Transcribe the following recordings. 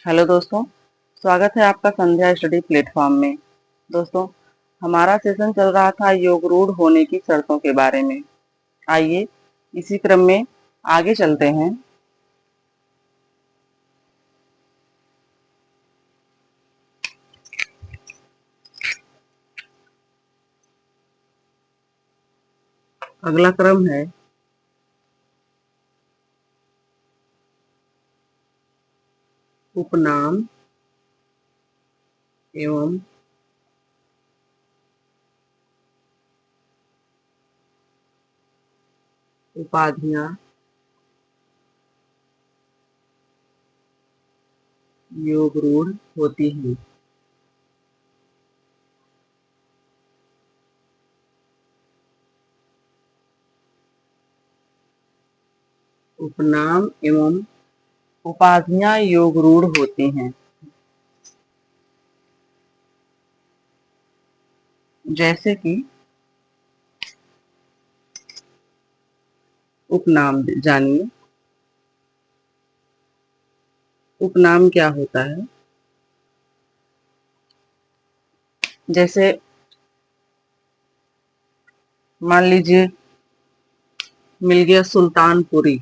Hello दोस्तों, स्वागत है आपका संध्या स्टडी प्लेटफॉर्म में। दोस्तों, हमारा सेशन चल रहा था योग रूढ़ होने की शर्तों के बारे में। आइए इसी क्रम में आगे चलते हैं। अगला क्रम है उपनाम एवं उपाधियां योग रूढ़ होती हैं। उपनाम एवं उपाधियां योग रूढ़ होती हैं। जैसे कि उपनाम जानिए। उपनाम क्या होता है? जैसे मान लीजिए मिल गया सुल्तानपुरी।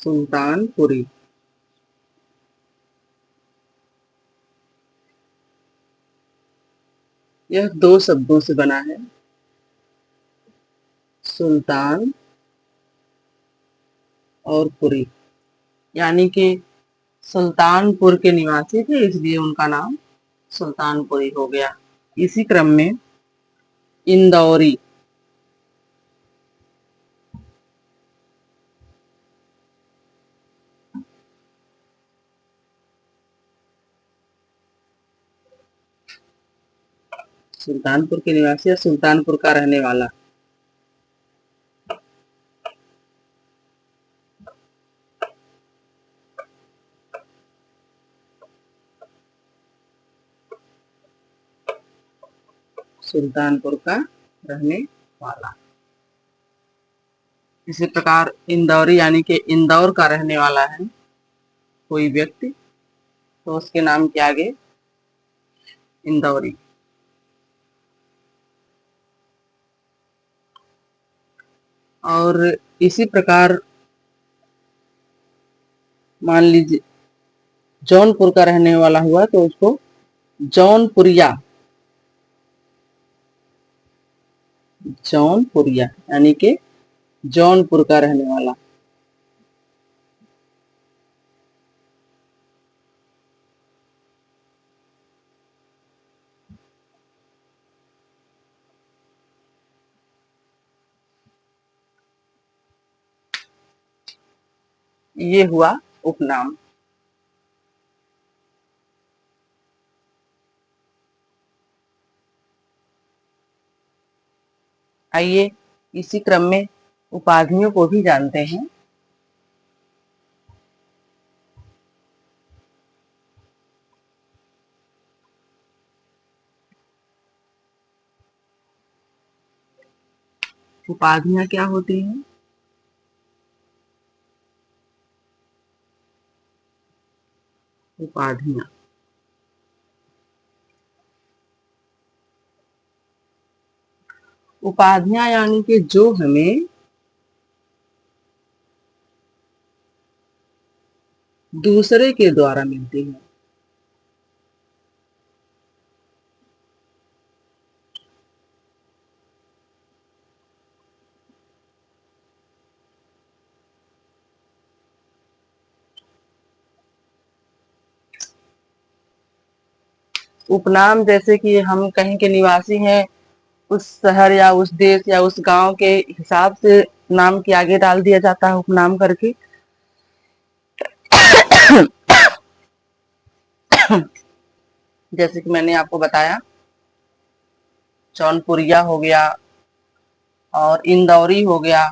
सुल्तानपुरी यह दो शब्दों से बना है, सुल्तान और पुरी। यानी कि सुल्तानपुर के निवासी थे, इसलिए उनका नाम सुल्तानपुरी हो गया। इसी क्रम में इंदौरी सुल्तानपुर के निवासी या सुल्तानपुर का रहने वाला। सुल्तानपुर का रहने वाला। इसी प्रकार इंदौरी यानी कि इंदौर का रहने वाला है कोई व्यक्ति, तो उसके नाम के आगे इंदौरी। और इसी प्रकार मान लीजिए जौनपुर का रहने वाला हुआ तो उसको जौनपुरिया। जौनपुरिया यानी कि जौनपुर का रहने वाला। ये हुआ उपनाम। आइए इसी क्रम में उपाधियों को भी जानते हैं। उपाधियां क्या होती हैं? उपाधियां उपाधियां यानी कि जो हमें दूसरे के द्वारा मिलती है। उपनाम जैसे कि हम कहीं के निवासी हैं, उस शहर या उस देश या उस गांव के हिसाब से नाम के आगे डाल दिया जाता है उपनाम करके। जैसे कि मैंने आपको बताया जौनपुरिया हो गया और इंदौरी हो गया,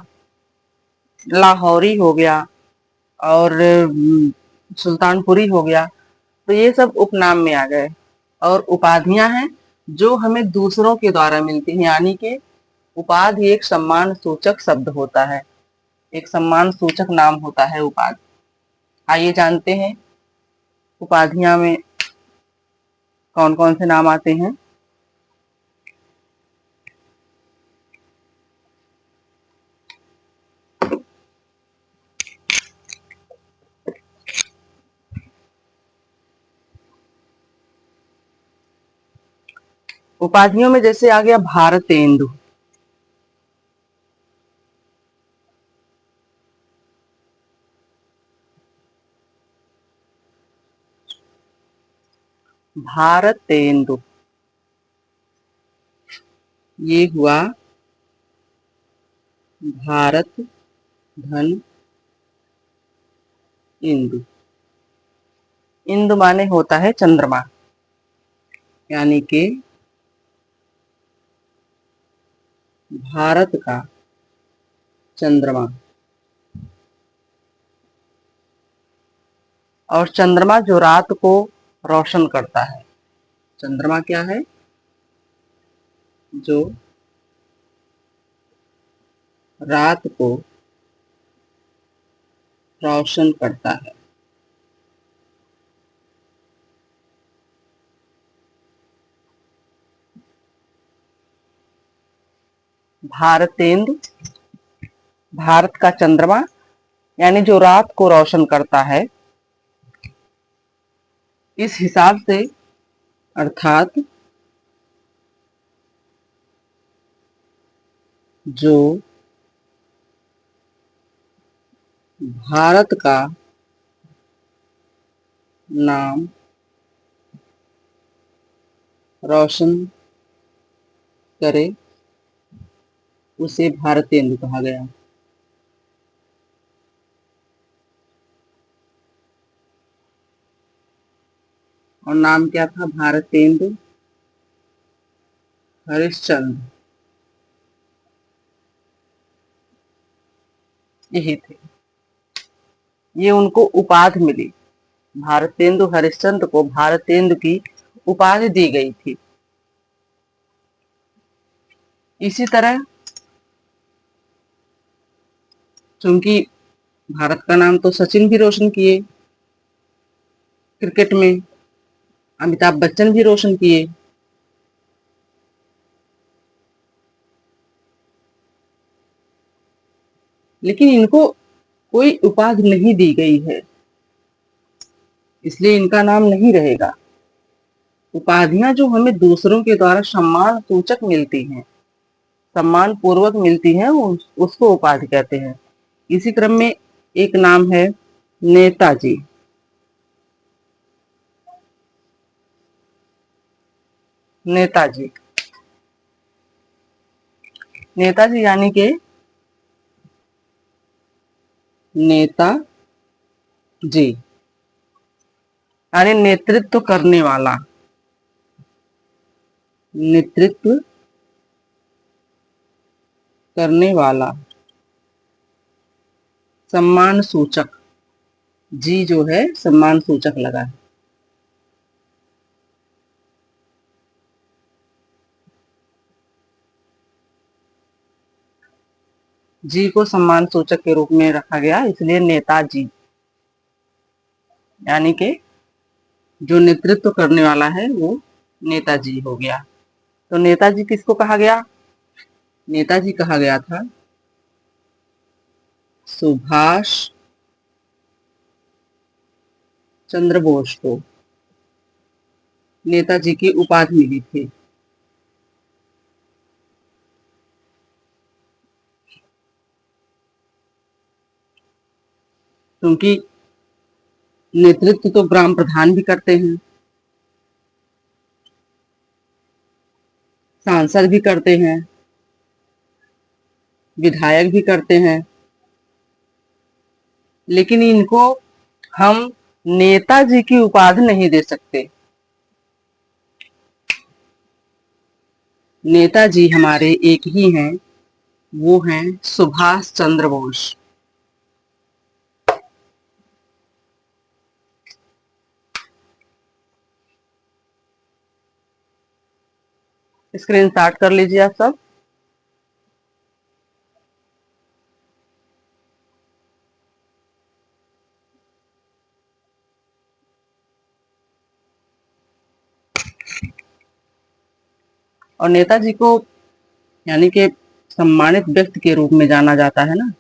लाहौरी हो गया और सुल्तानपुरी हो गया। तो ये सब उपनाम में आ गए। और उपाधियां हैं जो हमें दूसरों के द्वारा मिलती हैं, यानी कि उपाधि एक सम्मान सूचक शब्द होता है, एक सम्मान सूचक नाम होता है उपाधि। आइए जानते हैं उपाधियां में कौन कौन से नाम आते हैं। उपाधियों में जैसे आ गया भारतेंदु, भारतेंदु ये हुआ भारत धन इंदु। इंदु माने होता है चंद्रमा, यानी कि भारत का चंद्रमा। और चंद्रमा जो रात को रोशन करता है, चंद्रमा क्या है? जो रात को रोशन करता है। भारतेंदु, भारत का चंद्रमा यानी जो रात को रोशन करता है। इस हिसाब से अर्थात जो भारत का नाम रोशन करे उसे भारतेंदु कहा गया। और नाम क्या था भारतेंदु हरिश्चंद्र, यही थे। ये उनको उपाधि मिली, भारतेंदु हरिश्चंद्र को भारतेंदु की उपाधि दी गई थी। इसी तरह चूंकि भारत का नाम तो सचिन भी रोशन किए, क्रिकेट में अमिताभ बच्चन भी रोशन किए, लेकिन इनको कोई उपाधि नहीं दी गई है, इसलिए इनका नाम नहीं रहेगा। उपाधियां जो हमें दूसरों के द्वारा सम्मान सूचक मिलती हैं, सम्मान पूर्वक मिलती हैं, उसको उपाधि कहते हैं। इसी क्रम में एक नाम है नेताजी। नेताजी, नेताजी यानी के नेता जी, यानी नेतृत्व करने वाला, नेतृत्व करने वाला, सम्मान सूचक। जी जो है सम्मान सूचक लगा है। जी को सम्मान सूचक के रूप में रखा गया, इसलिए नेताजी यानी कि जो नेतृत्व करने वाला है वो नेताजी हो गया। तो नेताजी किसको कहा गया? नेताजी कहा गया था सुभाष चंद्र बोस को। नेताजी की उपाधि मिली थी। क्योंकि नेतृत्व तो ग्राम प्रधान भी करते हैं, सांसद भी करते हैं, विधायक भी करते हैं, लेकिन इनको हम नेताजी की उपाधि नहीं दे सकते। नेताजी हमारे एक ही हैं, वो हैं सुभाष चंद्र बोस। स्क्रीनशॉट कर लीजिए आप सब। और नेताजी को यानी कि सम्मानित व्यक्ति के रूप में जाना जाता है ना।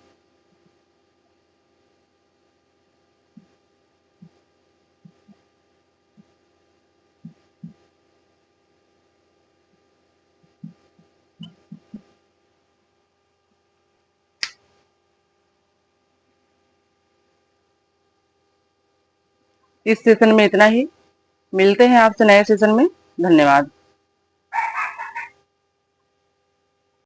इस सेशन में इतना ही। मिलते हैं आपसे नए सेशन में। धन्यवाद।